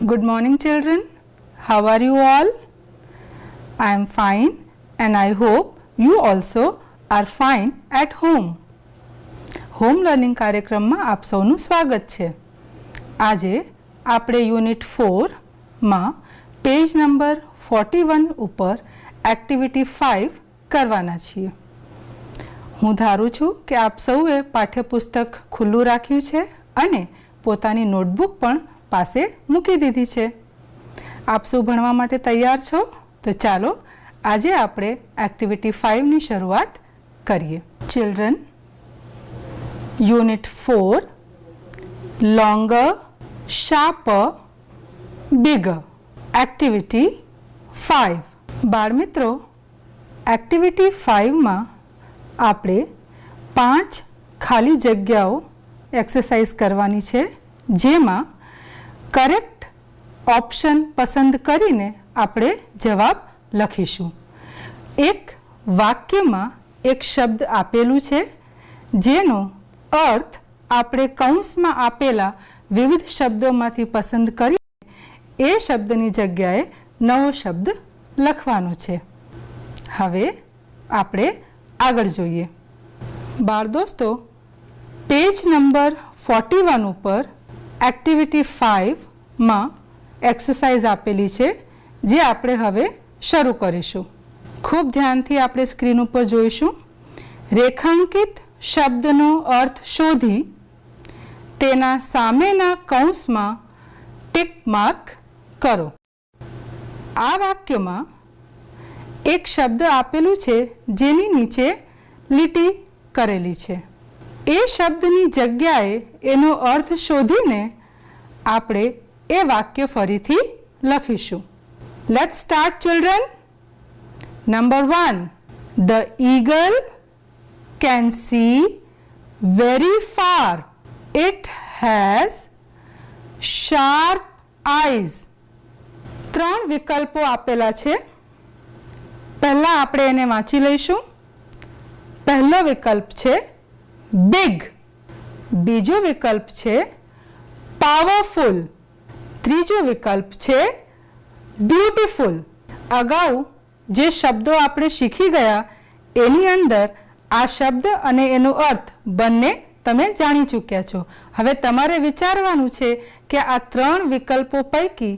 Good morning children. How are you all? I am fine and I hope you also are fine at home. Home learning કાર્યક્રમમાં આપ સૌનું સ્વાગત છે. આજે આપણે યુનિટ 4માં પેજ નંબર 41 ઉપર એક્ટિવિટી 5 કરવાના છીએ. હું ધારું છું કે આપ સૌએ પાઠ્યપુસ્તક ખુલ્લું રાખ્યું છે અને પોતાની નોટબુક પણ પાસે મૂકી દીધી છે. આપ સૌ ભણવા માટે તૈયાર છો? તો ચાલો આજે આપણે એક્ટિવિટી 5ની શરૂઆત કરીએ. Children, unit 4 longer, sharper, bigger. Activity 5. બાળમિત્રો, એક્ટિવિટી 5માં આપણે 5 ખાલી જગ્યાઓ એક્સરસાઇઝ કરવાની છે, જેમાં કરેક્ટ ઓપ્શન પસંદ કરીને આપણે જવાબ લખીશું. એક વાક્યમાં એક શબ્દ આપેલું છે, જેનો અર્થ આપણે કૌંસમાં આપેલા વિવિધ શબ્દોમાંથી પસંદ કરીને એ શબ્દની જગ્યાએ નવો શબ્દ લખવાનો છે. હવે આપણે આગળ જોઈએ. બાળ દોસ્તો, પેજ નંબર 41 ઉપર એક્ટિવિટી 5માં એક્સરસાઇઝ આપેલી છે, જે આપણે હવે શરૂ કરીશું. ખૂબ ધ્યાનથી આપણે સ્ક્રીન ઉપર જોઈશું. રેખાંકિત શબ્દનો અર્થ શોધી તેના સામેના કૌંસમાં ટિક માર્ક કરો. આ વાક્યમાં એક શબ્દ આપેલું છે, જેની નીચે લીટી કરેલી છે. એ શબ્દની જગ્યાએ એનો અર્થ શોધીને આપણે એ વાક્ય ફરીથી લખીશું. Let's start children. Number 1. The eagle can see very far. It has sharp eyes. 3 વિકલ્પો આપેલા છે. પહેલા આપણે એને વાંચી લઈશું. પહેલો વિકલ્પ છે big. બીજો વિકલ્પ છે powerful. ત્રીજો વિકલ્પ છે beautiful. અગાઉ જે શબ્દો આપણે શીખી ગયા એની અંદર આ શબ્દ અને એનો અર્થ બંને તમે જાણી ચૂક્યા છો. હવે તમારે વિચારવાનું છે કે આ 3 વિકલ્પો પૈકી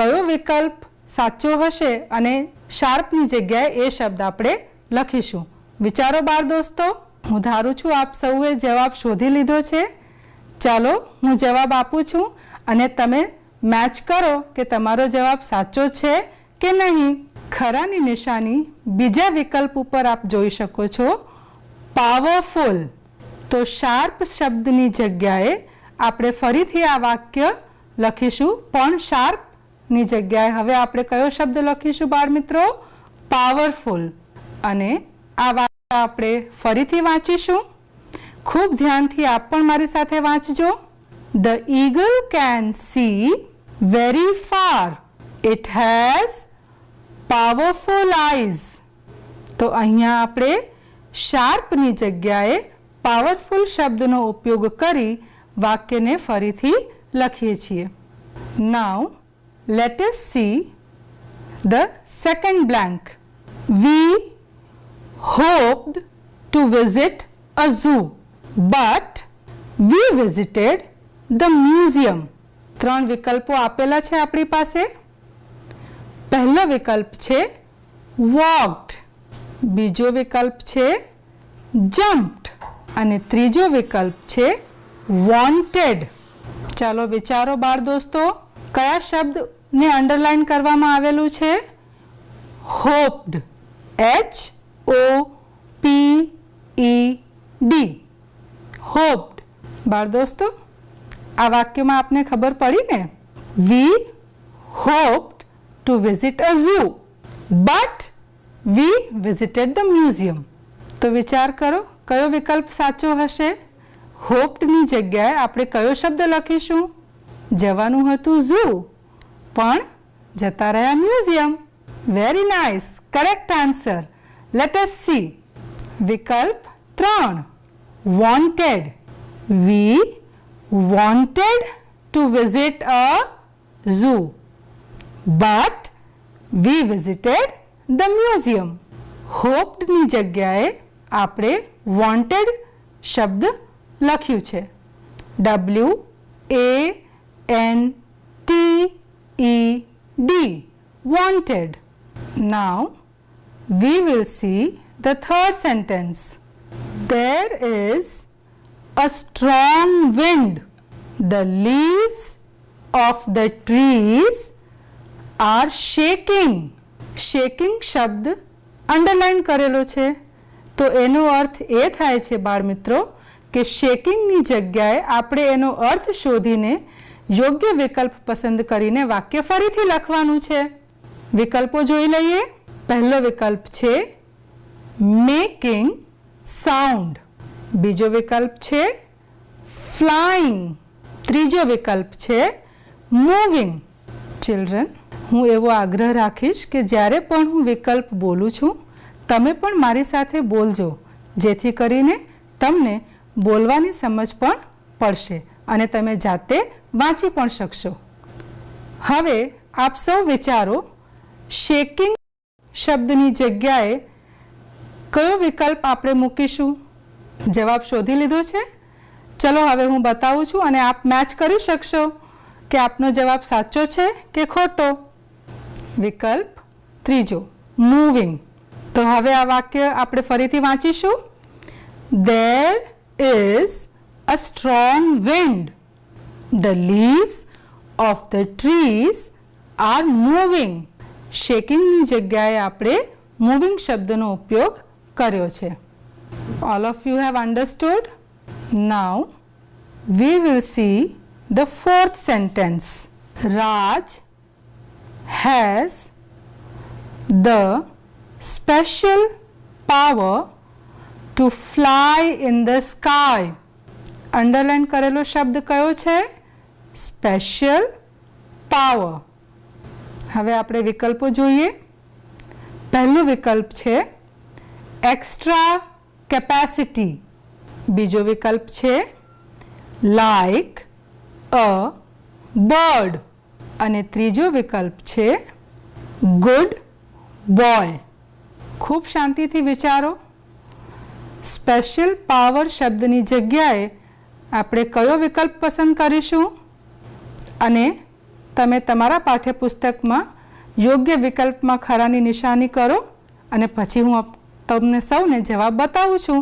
કયો વિકલ્પ સાચો હશે અને શાર્પની જગ્યાએ એ શબ્દ આપણે લખીશું. વિચારો બાળ દોસ્તો. હું ધારું છું આપ સૌએ જવાબ શોધી લીધો છે. ચાલો હું જવાબ આપું છું અને તમે મેચ કરો કે તમારો જવાબ સાચો છે કે નહીં. ખરાની નિશાની બીજા વિકલ્પ ઉપર આપ જોઈ શકો છો, પાવરફુલ. તો શાર્પ શબ્દની જગ્યાએ આપણે ફરીથી આ વાક્ય લખીશું, પણ શાર્પની જગ્યાએ હવે આપણે કયો શબ્દ લખીશું બાળ મિત્રો? પાવરફુલ. અને આ વાક્ય આપણે ફરીથી વાંચીશું. ખૂબ ધ્યાનથી આપ પણ મારી સાથે વાંચજો. The eagle can see very far. It has powerful eyes. તો અહીંયા આપણે શાર્પની જગ્યાએ પાવરફુલ શબ્દનો ઉપયોગ કરી વાક્યને ફરીથી લખીએ છીએ. Now let us see the second blank. We hoped to visit a zoo, but we visited the museum. 3 વિકલ્પો આપેલા છે આપણી પાસે. પહેલો વિકલ્પ છે walked. બીજો વિકલ્પ છે jumped અને ત્રીજો વિકલ્પ છે wanted. ચાલો વિચારો બાળ દોસ્તો, કયા શબ્દને અંડરલાઈન કરવામાં આવેલું છે? hoped. HOPED. hoped. બાળ દોસ્તો, આ વાક્યમાં આપને ખબર પડી ને? We hoped to visit a zoo, but we visited the museum. તો વિચાર કરો કયો વિકલ્પ સાચો હશે? હોપ્ડની જગ્યાએ આપણે કયો શબ્દ લખીશું? જવાનું હતું ઝૂ, પણ જતા રહ્યા museum. Very nice, correct answer. Let S C. વિકલ્પ 3, wanted. We wanted to visit a zoo, but we visited the museum. Hoped ની જગ્યાએ આપણે wanted શબ્દ લખ્યું છે. WANTED, wanted. Now we will see the third sentence. There is a strong wind. The leaves of the trees are shaking. Shaking શબ્દ underline કરેલો છે, તો એનો અર્થ એ થાય છે બાળ મિત્રો કે શેકિંગની જગ્યાએ આપણે એનો અર્થ શોધીને યોગ્ય વિકલ્પ પસંદ કરીને વાક્ય ફરીથી લખવાનું છે. વિકલ્પો જોઈ લઈએ. પહેલો વિકલ્પ છે મેકિંગ સાઉન્ડ, બીજો વિકલ્પ છે ફ્લાઇંગ, ત્રીજો વિકલ્પ છે મૂવિંગ. ચિલ્ડ્રન, હું એવો આગ્રહ રાખીશ કે જ્યારે પણ હું વિકલ્પ બોલું છું તમે પણ મારી સાથે બોલજો, જેથી કરીને તમને બોલવાની સમજ પણ પડશે અને તમે જાતે વાંચી પણ શકશો. હવે આપ સૌ વિચારો, શેકિંગ શબ્દની જગ્યાએ કયો વિકલ્પ આપણે મૂકીશું? જવાબ શોધી લીધો છે? ચલો હવે હું બતાવું છું અને આપ મેચ કરી શકશો કે આપનો જવાબ સાચો છે કે ખોટો. વિકલ્પ ત્રીજો મૂવિંગ. તો હવે આ વાક્ય આપણે ફરીથી વાંચીશું. There is a strong wind. The leaves of the trees are moving. શેકિંગની જગ્યાએ આપણે મૂવિંગ શબ્દનો ઉપયોગ કર્યો છે. All of you have understood? Now we will see the fourth sentence. Raj has the special power to fly in the sky. Underline કરેલો શબ્દ કયો છે? Special power. હવે આપણે વિકલ્પો જોઈએ. પહેલો વિકલ્પ છે એક્સ્ટ્રા કેપેસિટી, બીજો વિકલ્પ છે લાઇક અ બર્ડ અને ત્રીજો વિકલ્પ છે ગુડ બોય. ખૂબ શાંતિથી વિચારો. સ્પેશિયલ પાવર શબ્દની જગ્યાએ આપણે કયો વિકલ્પ પસંદ કરીશું અને તમે તમારા પાઠ્યપુસ્તકમાં યોગ્ય વિકલ્પમાં ખરાની નિશાની કરો અને પછી હું તમને સૌને જવાબ બતાવું છું,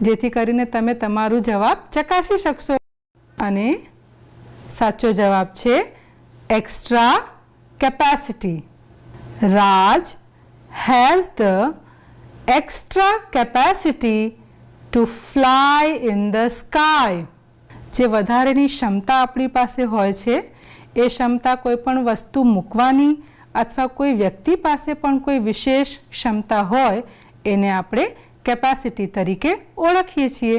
જેથી કરીને તમે તમારું જવાબ ચકાસી શકશો. અને સાચો જવાબ છે extra capacity. Raj has the extra capacity to fly in the sky. જે વધારેની ક્ષમતા આપણી પાસે હોય છે એ ક્ષમતા કોઈ પણ વસ્તુ મૂકવાની અથવા કોઈ વ્યક્તિ પાસે પણ કોઈ વિશેષ ક્ષમતા હોય એને આપણે કેપેસિટી તરીકે ઓળખીએ છીએ.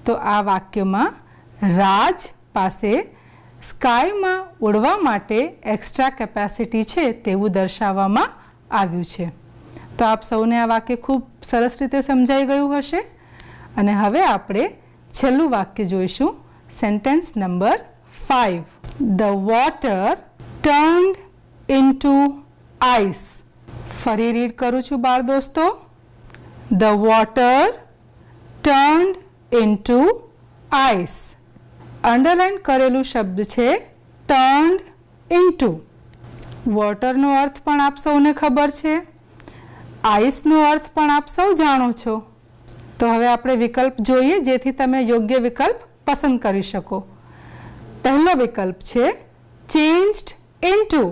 તો આ વાક્યમાં રાજ પાસે સ્કાયમાં ઉડવા માટે એક્સ્ટ્રા કેપેસિટી છે તેવું દર્શાવવામાં આવ્યું છે. તો આપ સૌને આ વાક્ય ખૂબ સરસ રીતે સમજાઈ ગયું હશે. અને હવે આપણે છેલ્લું વાક્ય જોઈશું. Sentence number 5. The water turned into ice. ફરી રીડ કરું છું બાળ દોસ્તો. The water turned into ice. Underline કરેલું શબ્દ છે turned into. વોટરનો અર્થ પણ આપ સૌને ખબર છે, આઈસનો અર્થ પણ આપ સૌ જાણો છો. તો હવે આપણે વિકલ્પ જોઈએ જેથી તમે યોગ્ય વિકલ્પ પસંદ કરી શકો. પહેલો વિકલ્પ છે ચેન્જ્ડ ઇન્ટુ,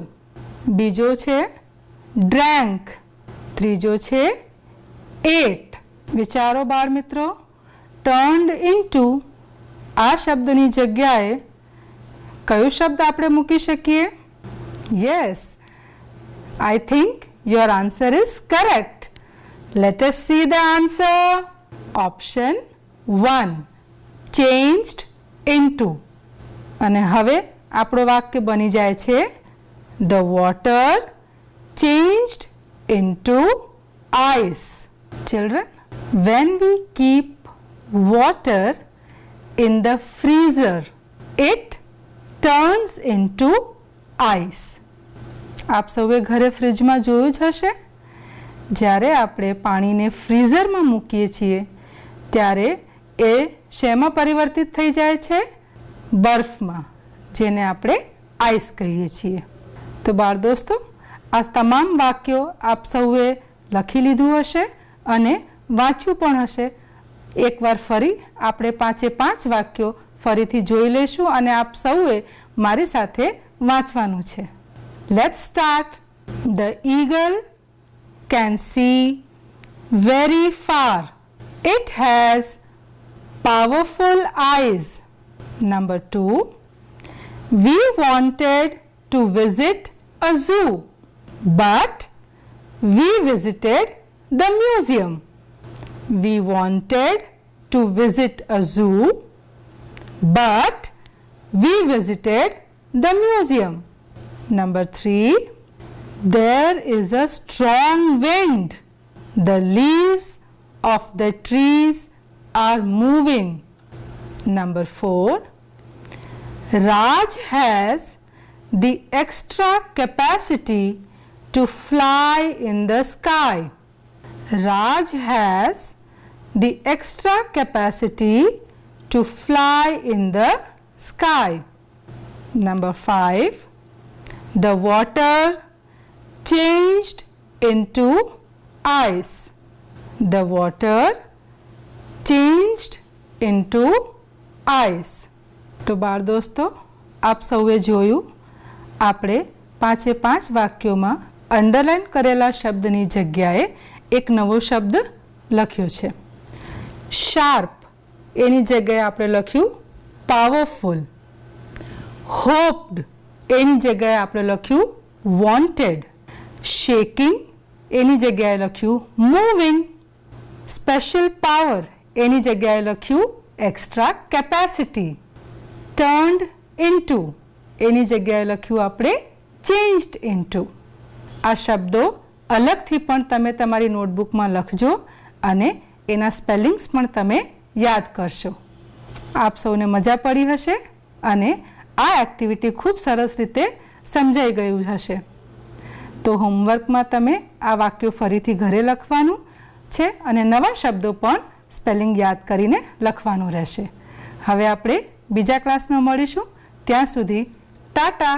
બીજો છે ડ્રેન્ક, ત્રીજો છે એટ. વિચારો બાળ મિત્રો. ટર્ન્ડ ઇન્ટુ આ શબ્દની જગ્યાએ કયો શબ્દ આપણે મૂકી શકીએ? Yes, I think your answer is correct. Let us see the answer. Option 1, changed into. અને હવે આપણો વાક્ય બની જાય છે The water changed into ice. Children, when we keep water in the freezer, it turns into ice. આપ સૌએ ઘરે ફ્રીજમાં જોયું જ હશે, જ્યારે આપણે પાણીને ફ્રીઝરમાં મૂકીએ છીએ ત્યારે એ શેમાં પરિવર્તિત થઈ જાય છે? બરફમાં, જેને આપણે આઈસ કહીએ છીએ. તો બાળ દોસ્તો, આ તમામ વાક્યો આપ સૌએ લખી લીધું હશે અને વાંચ્યું પણ હશે. એકવાર ફરી આપણે 5 વાક્યો ફરીથી જોઈ લઈશું અને આપ સૌએ મારી સાથે વાંચવાનું છે. Let's start. The eagle can see very far. It has powerful eyes. Number 2. We wanted to visit a zoo, but we visited the museum. We wanted to visit a zoo, but we visited the museum. Number 3. There is a strong wind. The leaves of the trees are moving. Number 4. Raj has the extra capacity to fly in the sky. Raj has the extra capacity to fly in the sky. Number 5. The water changed into ice. The water changed into ice. તો બાળ દોસ્તો, આપ સૌએ જોયું, આપણે 5 વાક્યોમાં underline કરેલા શબ્દની જગ્યાએ એક નવો શબ્દ લખ્યો છે. શાર્પ એની જગ્યાએ આપણે લખ્યું પાવરફુલ. હોપ્ડ એની જગ્યાએ આપણે લખ્યું વોન્ટેડ. શેકિંગ એની જગ્યાએ લખ્યું મૂવિંગ. સ્પેશિયલ પાવર એની જગ્યાએ લખ્યું એક્સ્ટ્રા કેપેસિટી. ટર્ન્ડ ઇન્ટુ એની જગ્યાએ લખ્યું આપણે ચેન્જ્ડ ઇન્ટુ. આ શબ્દો અલગથી પણ તમે તમારી નોટબુકમાં લખજો અને એના સ્પેલિંગ્સ પણ તમે યાદ કરશો. આપ સૌને મજા પડી હશે અને આ એક્ટિવિટી ખૂબ સરસ રીતે સમજાઈ ગયું હશે. તો હોમવર્કમાં તમે આ વાક્યો ફરીથી ઘરે લખવાનું છે અને નવા શબ્દો પણ સ્પેલિંગ યાદ કરીને લખવાનું રહેશે. હવે આપણે બીજા ક્લાસમાં મળીશું. ત્યાં સુધી ટાટા.